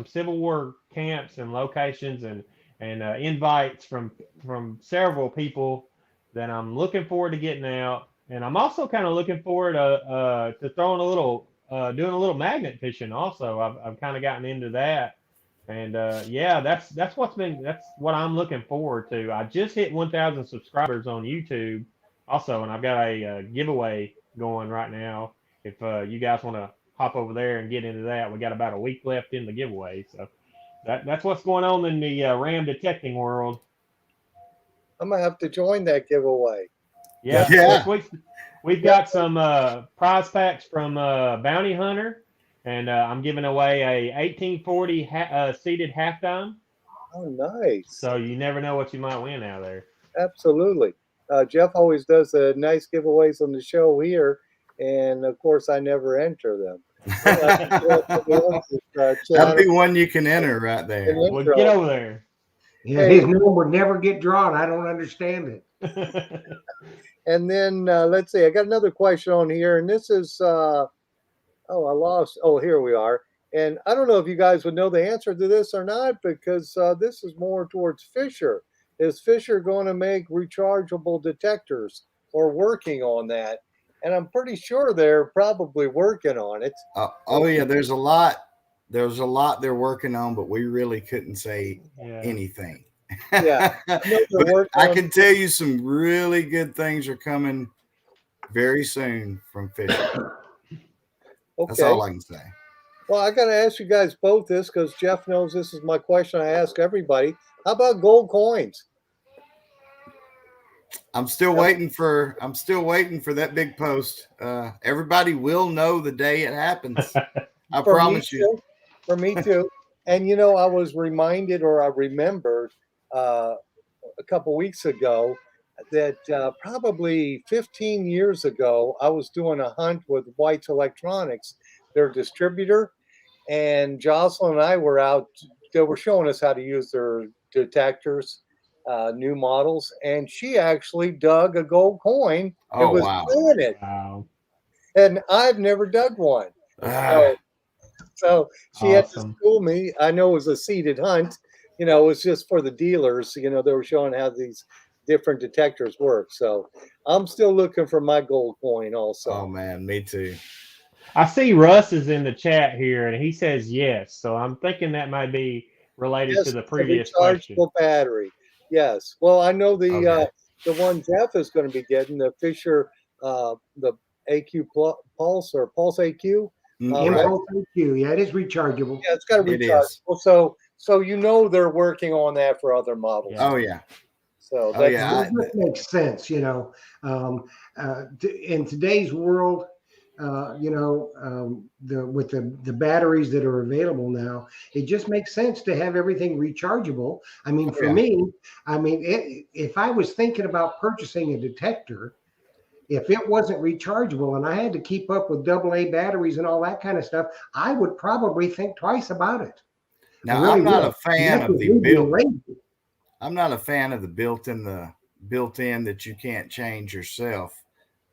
Civil War camps and locations and invites from several people that I'm looking forward to getting out. And I'm also kind of looking forward to throwing a little, doing a little magnet fishing. Also, I've kind of gotten into that, and yeah, that's what I'm looking forward to. I just hit 1,000 subscribers on YouTube, also, and I've got a giveaway going right now. If you guys want to hop over there and get into that, we got about a week left in the giveaway, so that's what's going on in the ram detecting world. I'm gonna have to join that giveaway. Yeah. Yeah. We've got some prize packs from Bounty Hunter, and I'm giving away a 1840 seated halftime. Oh, nice. So you never know what you might win out of there. Absolutely. Jeff always does nice giveaways on the show here, and of course, I never enter them. That'll be one you can enter right there. Well, get over there. Yeah, his name would never get drawn. I don't understand it. And then let's see, I got another question on here, and this is I lost. Oh, here we are. And I don't know if you guys would know the answer to this or not, because this is more towards Fisher. Is Fisher going to make rechargeable detectors or working on that? And I'm pretty sure they're probably working on it. Oh yeah, there's a lot they're working on, but we really couldn't say anything. Yeah, I can tell you some really good things are coming very soon from Fisher. Okay. That's all I can say. Well, I got to ask you guys both this because Jeff knows this is my question I ask everybody. How about gold coins? I'm still waiting for that big post. Everybody will know the day it happens. I promise you. For me too. And you know, I was reminded, or I remembered a couple weeks ago that probably 15 years ago, I was doing a hunt with White's Electronics, their distributor, and Jocelyn and I were out. They were showing us how to use their detectors, new models, and she actually dug a gold coin. Oh, was wow. in it. Wow. And I've never dug one. So she had to school me. I know it was a seeded hunt. You know, it was just for the dealers. You know, they were showing how these different detectors work. So I'm still looking for my gold coin also. Oh, man, me too. I see Russ is in the chat here, and he says yes. So I'm thinking that might be related to the previous question. Battery. Yes. Well, I know the one Jeff is going to be getting, the Fisher, the AQ Pulse or Pulse AQ. Impulse AQ. Yeah, it is rechargeable. Yeah, it's got to be rechargeable. So you know they're working on that for other models. Oh yeah. So that makes sense. You know, in today's world, you know, with the batteries that are available now, it just makes sense to have everything rechargeable. I mean, for me, if I was thinking about purchasing a detector, if it wasn't rechargeable and I had to keep up with AA batteries and all that kind of stuff, I would probably think twice about it. Now, really I'm not a fan of the built. I'm not a fan of the built-in that you can't change yourself.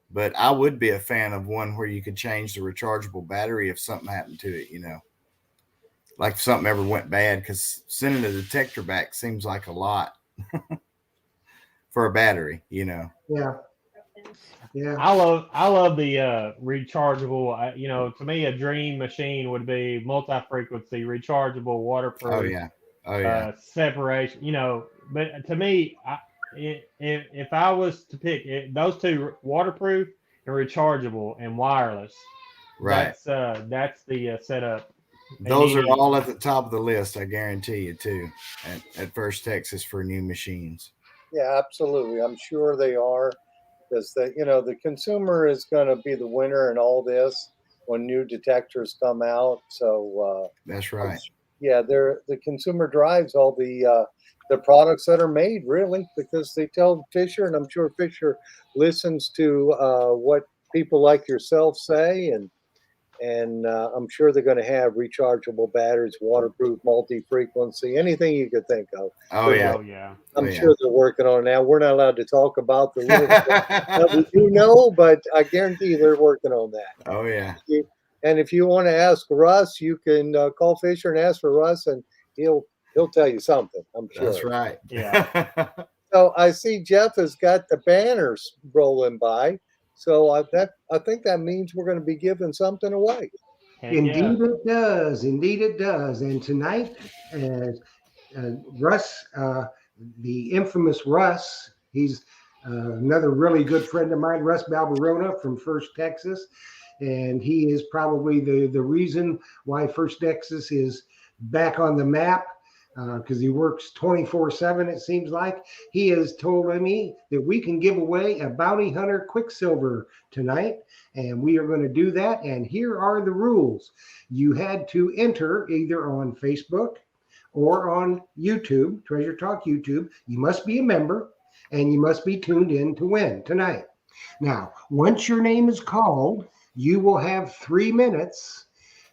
But I would be a fan of one where you could change the rechargeable battery if something happened to it, you know, like if something ever went bad, because sending a detector back seems like a lot for a battery, you know. Yeah. Yeah. I love the rechargeable. You know, to me, a dream machine would be multi-frequency, rechargeable, waterproof. Oh yeah. Separation. You know, but to me, if I was to pick those two, waterproof and rechargeable and wireless, right? That's the setup Those are Indeed. all at the top of the list, I guarantee you, too, at First Texas for new machines. Yeah, absolutely. I'm sure they are, because the consumer is going to be the winner in all this when new detectors come out. So That's right. yeah, the consumer drives all the products that are made, really, because they tell Fisher, and I'm sure Fisher listens to what people like yourself say, and I'm sure they're going to have rechargeable batteries, waterproof, multi-frequency, anything you could think of. Oh, yeah. Oh yeah. I'm Oh, yeah. sure they're working on it now. We're not allowed to talk about the little that we do know, but I guarantee you they're working on that. Oh, yeah. And if you want to ask Russ, you can call Fisher and ask for Russ, and he'll tell you something. I'm sure. That's right. Yeah. So I see Jeff has got the banners rolling by. So I think that means we're going to be giving something away. Heck Indeed, yeah. it does. Indeed, it does. And tonight, Russ, the infamous Russ, he's another really good friend of mine, Russ Balberona from First Texas. And he is probably the reason why First Texas is back on the map, because he works 24/7, it seems like. He has told me that we can give away a Bounty Hunter Quicksilver tonight, and we are going to do that. And here are the rules. You had to enter either on Facebook or on YouTube, Treasure Talk YouTube. You must be a member, and you must be tuned in to win tonight. Now, once your name is called, you will have 3 minutes.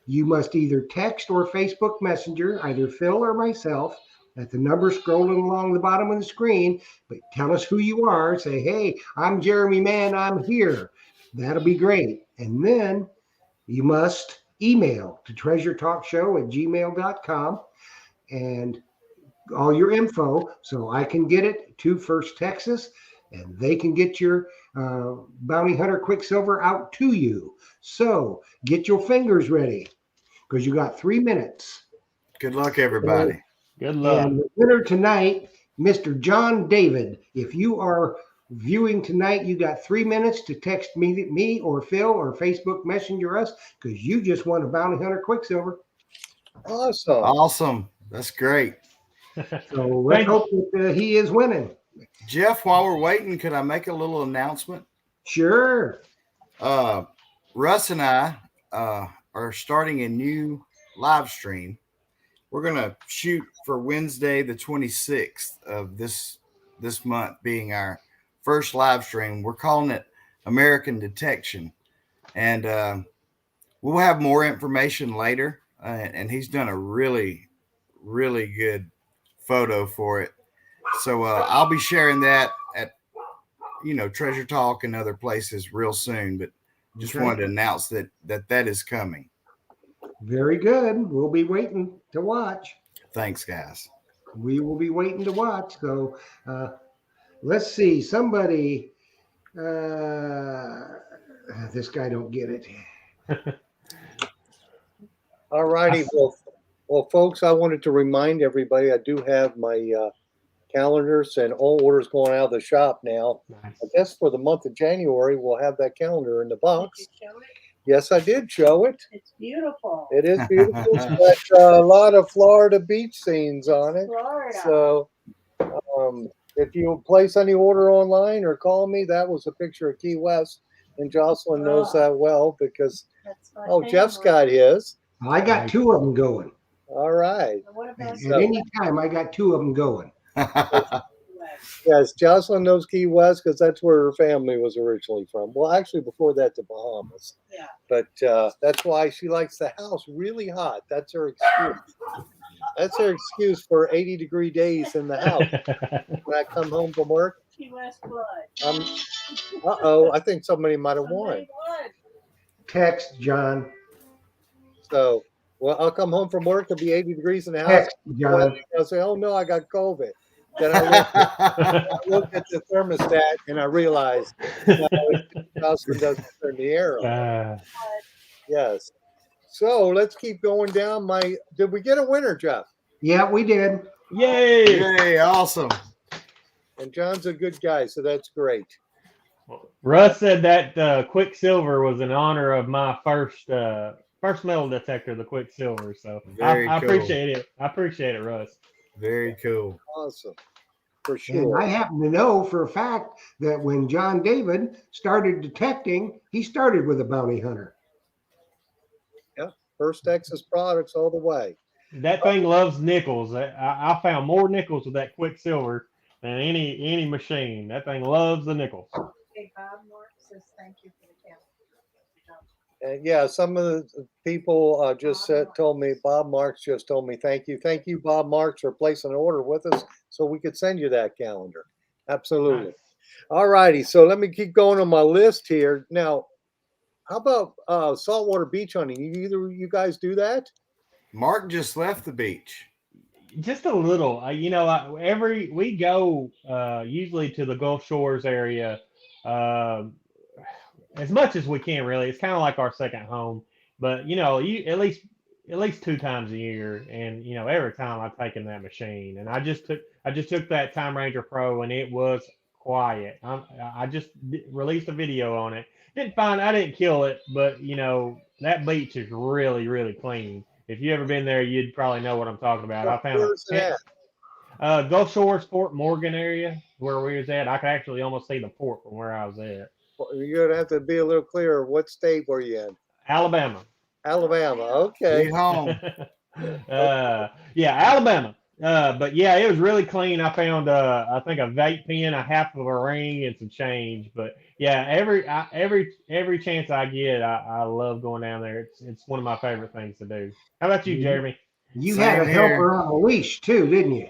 You must either text or Facebook Messenger, either Phil or myself, at the number scrolling along the bottom of the screen. But tell us who you are. Say, hey, I'm Jeremy Mann. I'm here. That'll be great. And then you must email to treasuretalkshow@gmail.com and all your info so I can get it to First Texas and they can get your Bounty Hunter Quicksilver out to you. So get your fingers ready, because you got 3 minutes. Good luck, everybody. Good luck. And the winner tonight, Mr. John David. If you are viewing tonight, you got 3 minutes to text me or Phil or Facebook Messenger us, because you just won a Bounty Hunter Quicksilver. Awesome. Awesome. That's great. So let's hope that he is winning. Jeff, while we're waiting, could I make a little announcement? Sure. Russ and I are starting a new live stream. We're going to shoot for Wednesday, the 26th of this month, being our first live stream. We're calling it American Detection. And we'll have more information later. And he's done a really, really good photo for it. So I'll be sharing that at, Treasure Talk and other places real soon. But just wanted to announce that is coming. Very good. We'll be waiting to watch. Thanks, guys. We will be waiting to watch. So let's see. Somebody, this guy don't get it. All righty. Well, folks, I wanted to remind everybody I do have my calendars and all orders going out of the shop now. Nice. I guess for the month of January, we'll have that calendar in the box. Did you show it? Yes, I did show it. It's beautiful. It is beautiful. It's got a lot of Florida beach scenes on it. Florida. So if you place any order online or call me, that was a picture of Key West. And Jocelyn knows that well because, That's my Jeff's family. got his. I got 2 of them going. All right. And what about At any time, I got 2 of them going. Yes, Jocelyn knows Key West because that's where her family was originally from. Well, actually, before that, the Bahamas. Yeah. But that's why she likes the house really hot. That's her excuse. That's her excuse for 80-degree days in the house. When I come home from work, Key West blood. I think somebody might have won. Somebody won. Text, John. So, I'll come home from work. It'll be 80 degrees in the house. Text, John. I'll say, oh, no, I got COVID. Then I look at the thermostat and I realized Jocelyn doesn't turn the air on. Yes. So let's keep going down. Did we get a winner, Jeff? Yeah, we did. Yay! Yay, awesome. And John's a good guy, so that's great. Russ said that Quicksilver was in honor of my first first metal detector, the Quicksilver. So Very I cool. appreciate it. I appreciate it, Russ. Very cool. Awesome. For And sure. I happen to know for a fact that when John David started detecting, he started with a bounty hunter. Yeah. First Texas products all the way. That thing loves nickels. I found more nickels with that Quicksilver than any machine. That thing loves the nickels. Okay, Bob Mark says thank you for the count. And yeah, some of the people just told me, Bob Marks just told me, thank you. Thank you, Bob Marks, for placing an order with us so we could send you that calendar. Absolutely. Nice. All righty. So let me keep going on my list here. Now, how about saltwater beach hunting? Either of you guys do that? Mark just left the beach. Just a little. We go usually to the Gulf Shores area as much as we can. Really, it's kind of like our second home. But you at least 2 times a year, and every time I've taken that machine, and I just took that Time Ranger Pro, and it was quiet. I just released a video on it. I didn't kill it, but that beach is really really clean. If you ever been there, you'd probably know what I'm talking about. I found Where's it at? Gulf Shores, Fort Morgan area where we was at. I could actually almost see the port from where I was at. Well, you're gonna have to be a little clearer. What state were you in? Alabama. Alabama. Okay. Sweet home. Yeah, Alabama. But yeah, it was really clean. I found I think a vape pen, a half of a ring, and some change. But yeah, every chance I get, I love going down there. It's one of my favorite things to do. How about you, Jeremy? You Same had a here. helper on a leash too, didn't you?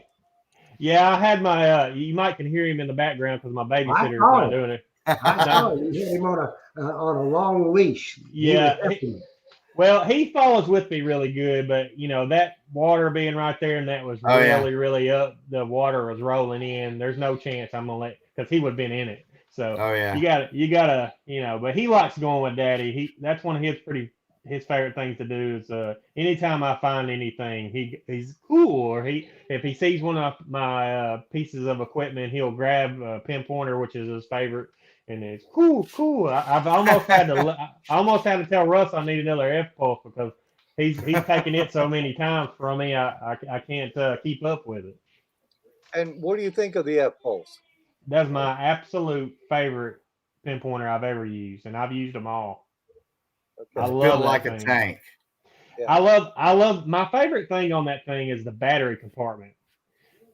Yeah, I had my. You might can hear him in the background because my babysitter is not doing it. I saw you had him on a long leash. Yeah. Well, he follows with me really good, but that water being right there, and that was really up. The water was rolling in. There's no chance I'm gonna because he would have been in it. So you gotta But he likes going with Daddy. That's one of his favorite things to do is anytime I find anything, he's cool, or if he sees one of my pieces of equipment, he'll grab a pinpointer, which is his favorite. And it's cool. I've almost had to tell Russ I need another F pulse because he's taken it so many times from me. I can't keep up with it. And what do you think of the F pulse? That's my absolute favorite pinpointer I've ever used, and I've used them all. Okay. I love Built that like thing. a tank. Yeah. I love my favorite thing on that thing is the battery compartment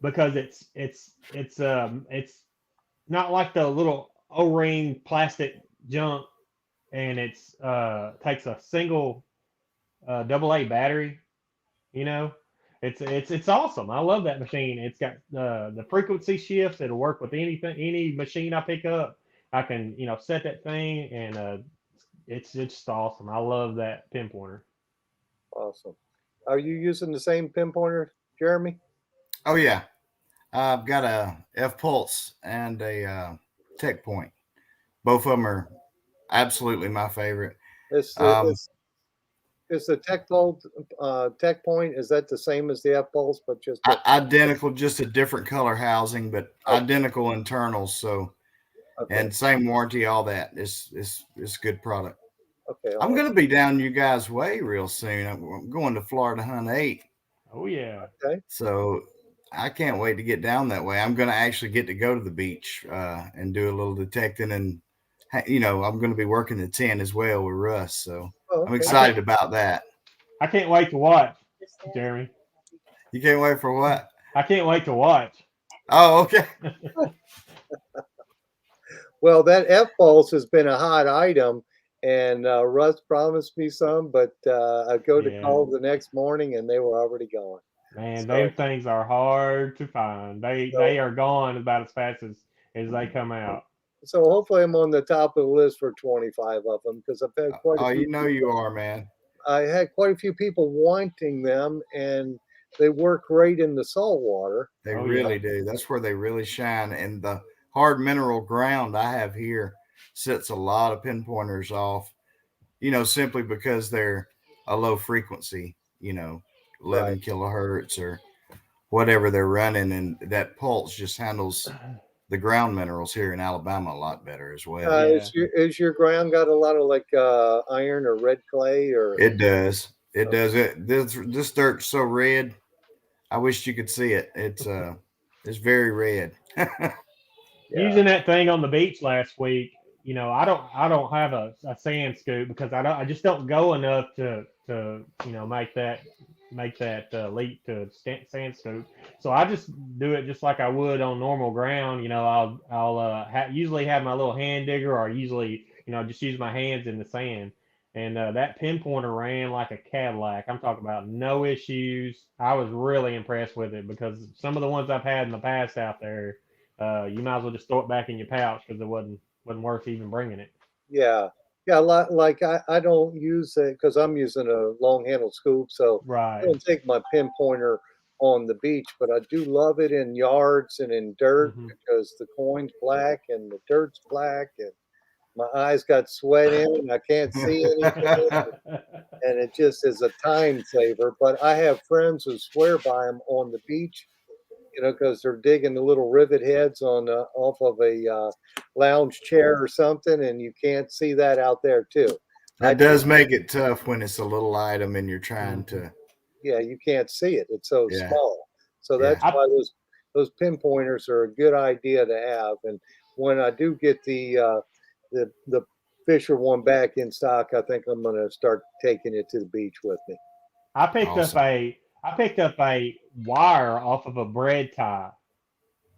because it's not like the little O-ring plastic junk, and it's takes a single AA battery. It's awesome. I love that machine. It's got the frequency shifts. It'll work with any machine I pick up. I can set that thing, and it's just awesome. I love that pinpointer. Awesome. Are you using the same pinpointer, Jeremy? Oh yeah, I've got a F Pulse and a Tech Point. Both of them are absolutely my favorite. Is the Tech Point, is that the same as the F Pulse, but just identical, just a different color housing, but identical internals. So, and same warranty, all that. It's a good product. Okay. I'm going to be down you guys' way real soon. I'm going to Florida Hunt 8. Oh yeah. Okay. So I can't wait to get down that way. I'm going to actually get to go to the beach and do a little detecting, and I'm going to be working the 10 as well with Russ. So I'm excited about that. I can't wait to watch, Jeremy. You can't wait for what? I can't wait to watch. Oh, okay. Well, that F Pulse has been a hot item. And Russ promised me some, but I go to call the next morning and they were already gone. Man, those things are hard to find. They are gone about as fast as they come out. So hopefully I'm on the top of the list for 25 of them because I've had quite a few. You are, man. I had quite a few people wanting them, and they work great in the saltwater. They really do. That's where they really shine. And the hard mineral ground I have here sets a lot of pinpointers off, simply because they're a low frequency, 11 kilohertz or whatever they're running. And that pulse just handles the ground minerals here in Alabama a lot better as well. Is your ground got a lot of like iron or red clay or? It does. It does. This dirt's so red. I wish you could see it. It's very red. Using that thing on the beach last week, I don't have a sand scoop because I just don't go enough to make that leap to sand scoop. So I just do it just like I would on normal ground. I'll usually have my little hand digger, or usually just use my hands in the sand. And that pinpointer ran like a Cadillac. I'm talking about no issues. I was really impressed with it because some of the ones I've had in the past out there, you might as well just throw it back in your pouch because it wasn't worth even bringing it. Yeah. Like I don't use it because I'm using a long handle scoop, so Right. I don't take my pinpointer on the beach, but I do love it in yards and in dirt because the coin's black and the dirt's black and my eyes got sweat in and I can't see anything. And it just is a time saver. But I have friends who swear by them on the beach, because they're digging the little rivet heads on off of a lounge chair or something, and you can't see that out there too. That does make it tough when it's a little item and you're trying to. Yeah, you can't see it. It's so small. So that's Yeah. why those pinpointers are a good idea to have. And when I do get the Fisher one back in stock, I think I'm going to start taking it to the beach with me. I picked up a wire off of a bread tie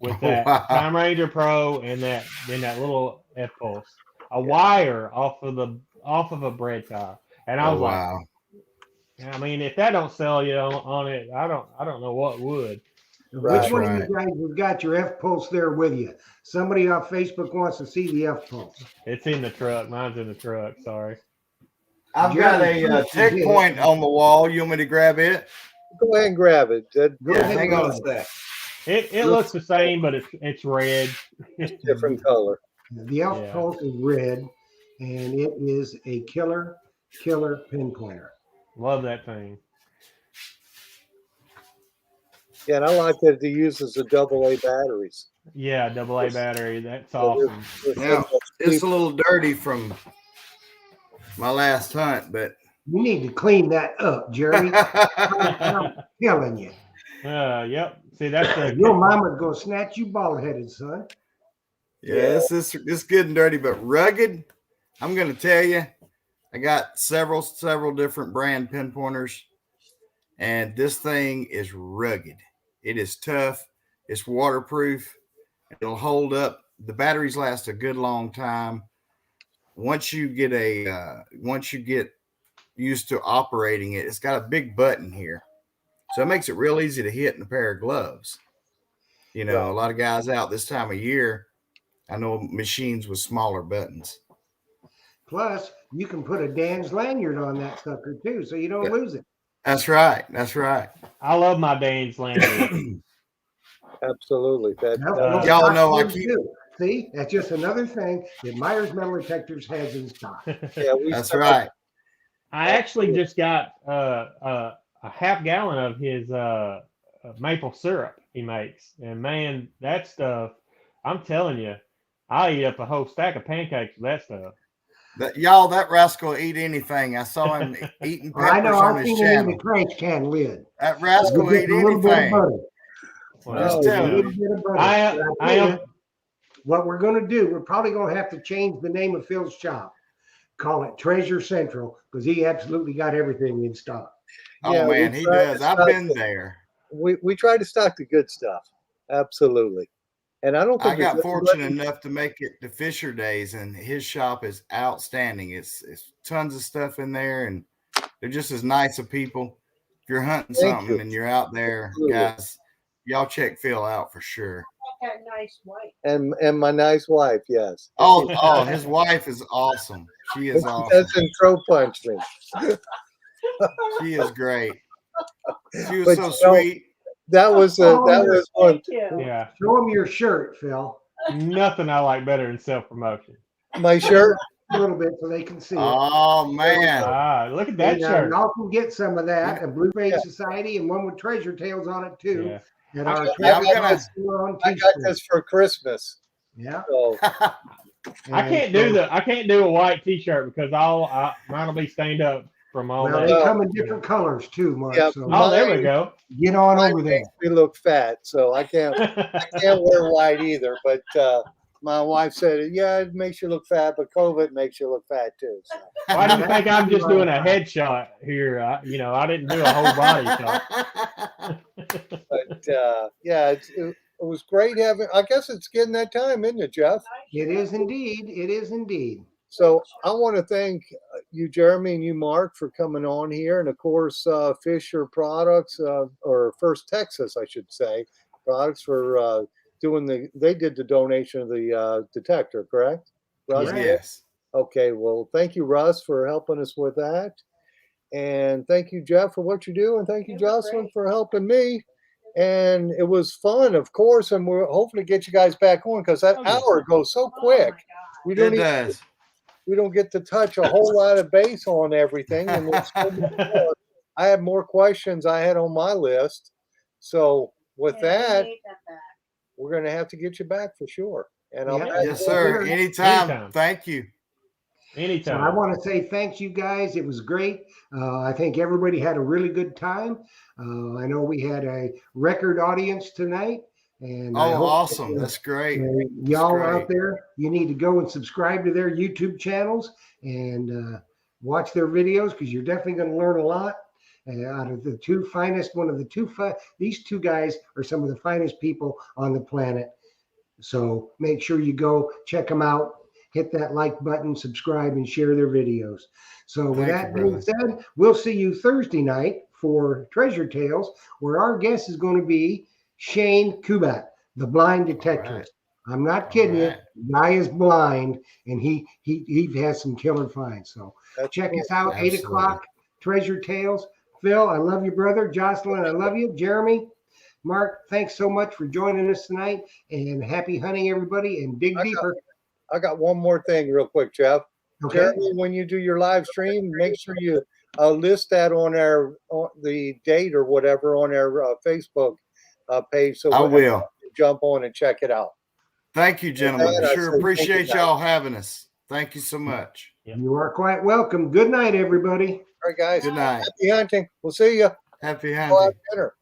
with that Time Ranger Pro and that little F Pulse. Wire off of a bread tie, and I was wow. I mean, if that don't sell you on it, I don't know what would. Which one of you guys has got your F Pulse there with you? Somebody on Facebook wants to see the F Pulse. It's in the truck. Mine's in the truck. Sorry. I've got a tech point on the wall. You want me to grab it? Go ahead and grab it. Hang on a sec. It looks the same, but it's red. It's different color. The F Pulse is red, and it is a killer pinpointer. Love that thing. Yeah, and I like that it uses a AA batteries. Yeah, AA battery. That's awesome. Now, it's a little dirty from my last hunt, but you need to clean that up, Jerry. I'm telling you. Yep. See, that's your mama's gonna snatch you bald headed, son. Yeah, it's good and dirty, but rugged. I'm gonna tell you, I got several different brand pinpointers, and this thing is rugged. It is tough. It's waterproof. It'll hold up. The batteries last a good long time. Once you get used to operating it, it's got a big button here, so it makes it real easy to hit in a pair of gloves. A lot of guys out this time of year, I know machines with smaller buttons. Plus, you can put a Dan's lanyard on that sucker too, so you don't lose it. That's right. I love my Dane's lanyard. Absolutely. Y'all know I keep. See, that's just another thing that Myers Metal Detectors has in stock. Yeah, that's right. I actually just got a half gallon of his maple syrup he makes, and man, that stuff, I'm telling you, I'll eat up a whole stack of pancakes with that stuff. That rascal will eat anything. I saw him eating peppers I know. on I've his seen him in channel. the trash can lid. That rascal will eat anything. Well, what we're going to do, we're probably going to have to change the name of Phil's shop. Call it Treasure Central, because he absolutely got everything in stock. Oh, man, he does. I've been there. We try to stock the good stuff. Absolutely. And I don't think I got fortunate enough to make it to Fisher Days, and his shop is outstanding. It's tons of stuff in there, and they're just as nice of people. If you're hunting something and you're out there, guys, y'all check Phil out for sure. That nice wife. And my nice wife, yes. Oh, his wife is awesome. She is awesome. Doesn't throw punch me. She is great. She was so sweet. That was one. Yeah. Show him your shirt, Phil. Nothing I like better than self-promotion. My shirt? A little bit so they can see it. Oh, man. Look at that shirt. Y'all can get some of that. And Blue Face Society and one with treasure tails on it, too. Yeah. And I got this for Christmas. Yeah. So I can't do a white T-shirt because mine will be stained up from all Well, that. they come in different colors too, Mark. Yeah, So Oh, there we go. get on mine over there. makes me look fat, so I can't wear white either. But my wife said, "Yeah, it makes you look fat, but COVID makes you look fat too." So. Why do you think I'm just doing a headshot here? I didn't do a whole body shot. But yeah, it was great having. I guess it's getting that time, isn't it, Jeff? It is indeed. It is indeed. So I want to thank you, Jeremy, and you, Mark, for coming on here, and of course, Fisher Products, or First Texas, I should say, products for they did the donation of the detector, correct? Russ? Yes. Okay. Well, thank you, Russ, for helping us with that, and thank you, Jeff, for what you do, and thank you, Jocelyn, for helping me. And it was fun, of course, and we'll hopefully get you guys back on because that hour goes so quick. We don't It even does. we don't get to touch a whole lot of base on everything. And there's so much more. I have more questions I had on my list. So with that, we're going to have to get you back for sure. And I'll Yes, sir. Anytime. Thank you. Anytime. So I want to say thanks, you guys. It was great. I think everybody had a really good time. I know we had a record audience tonight. And awesome. That's great. Y'all out there, you need to go and subscribe to their YouTube channels and watch their videos because you're definitely going to learn a lot. Out of the two finest, these two guys are some of the finest people on the planet. So make sure you go check them out, hit that like button, subscribe, and share their videos. So with that being said, we'll see you Thursday night for Treasure Tales, where our guest is going to be Shane Kubat, the blind detectorist. Right. I'm not kidding you. The guy is blind, and he has some killer finds. So check us out, 8 o'clock, Treasure Tales. Phil, I love you, brother. Jocelyn, I love you. Jeremy, Mark, thanks so much for joining us tonight, and happy hunting, everybody, and dig deeper. I got one more thing real quick, Jeff. Okay. Jeremy, when you do your live stream, make sure you list that on the date or whatever on our Facebook page, so I will jump on and check it out. Thank you, gentlemen. Sure appreciate y'all having us. Thank you so much. You are quite welcome. Good night, everybody. All right, guys. Good night. Happy hunting. We'll see you. Happy hunting. Dinner.